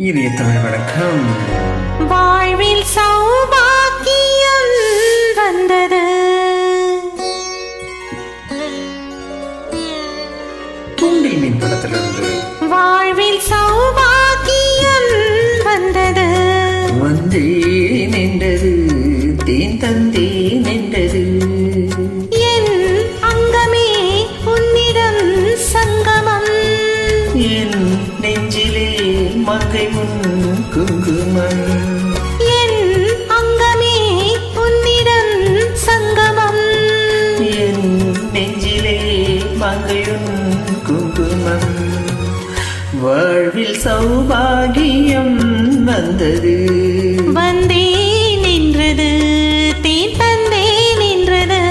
இனிய தமிழ் வணக்கம். வாழ்வில் சௌபாக்கியம் வந்தது. தூண்டில் மீன் படத்திலிருந்து வாழ்வில் சௌபாக்கியம் வந்தது. வந்தேன் என்றது தேன் தந்தேன் என்றது. என் அங்கமே உன்னிடம் சங்கமம். என் நெஞ்சிலே மங்கை முன் குங்குமம். என் அங்கமே உன்னிடம் சங்கமம். என் நெஞ்சிலே மங்கையுன் குங்குமம். வாழ்வில் சௌபாகியம் வந்தது. வந்தேன் என்றது தேன் தந்தேன் என்றது.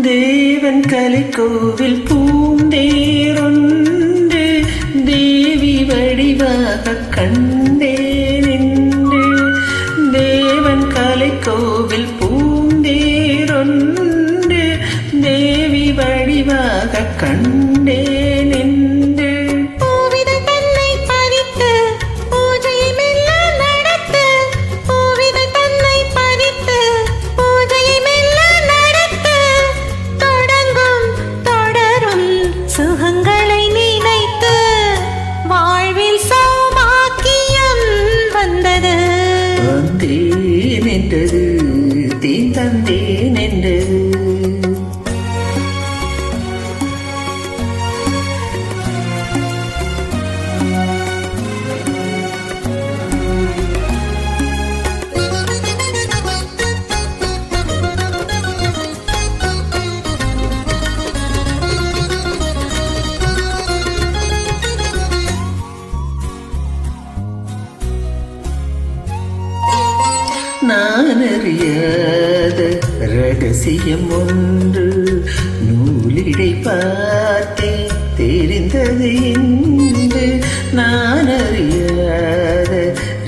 தேவன் கலைக்கோவில் பூந்தேரொன்று தேவி வடிவாக கண்டேன் என்று. தேவன் கலைக்கோவில் பூந்தேரொன்று தேவி வடிவாக கண்டேன் என்று. பூவிதை தன்னை பறித்து பூஜையை மெல்ல நடத்து. பூவிதை தன்னை பறித்து பூஜையை மெல்ல நடத்து. தொடங்கும் தொடரும் சுகங்களை நினைத்து வாழ்வில் சௌபாக்கியம் வந்தது. வந்தேன் என்றது தேன் தந்தேன் என்றது. நான் அறியாத ரகசியம் ஒன்று நூலிடை பார்த்தே தெரிந்தது என்று. நான் அறியாத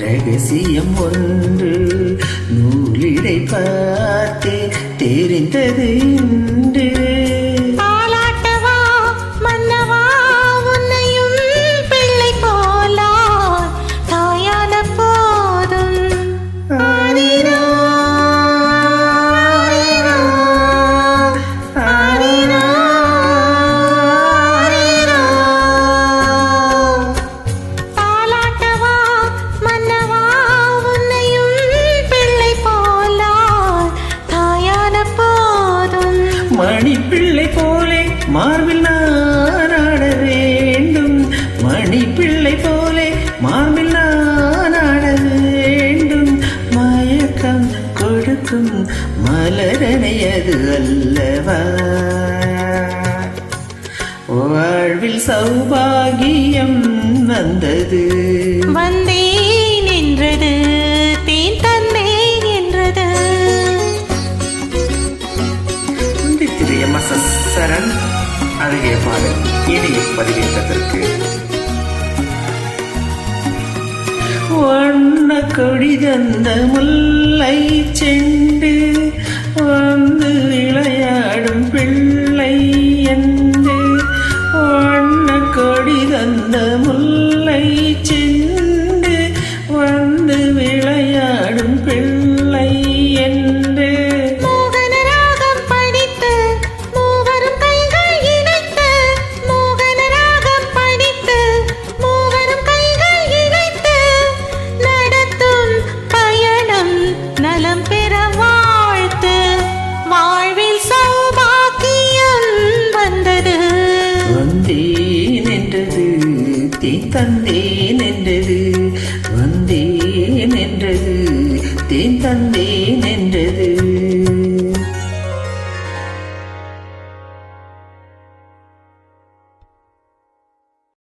ரகசியம் ஒன்று நூலிடை பார்த்தே தெரிந்தது என்று. தாலாட்டவா மன்னவா உன்னையும் பிள்ளை போலா தாயான போதும். ஆரிரோ, ஆரிரோ, ஆரிரோ. தாலாட்டவா மன்னவா உன்னையும் பிள்ளை போலா தாயான போதும். மணிப்பிள்ளை போலே மார்பில் நான் ஆட வேண்டும். மணிப்பிள்ளை போலே மார்பில் நான் ஆட வேண்டும். மயக்கம் கொடுக்கும் மலரணையது அல்லவா. வாழ்வில் சௌபாகியம் வந்தது. வந்தேன் என்றது தேன் தந்தேன் என்றது. சரண் அழகிய பாடல் இணைய பதிவேற்றதற்கு வண்ண கொடி தந்த முல்லை செண்டு வந்து விளையாடும் பிள்ளை என்று. வண்ண கொடி தந்த முல்லை செண்டு வந்து விளையாடும் பிள்ளை என்று. வந்தேன் என்றது தேன் தந்தேன் என்றது. வந்தேன் என்றது தேன் தந்தேன்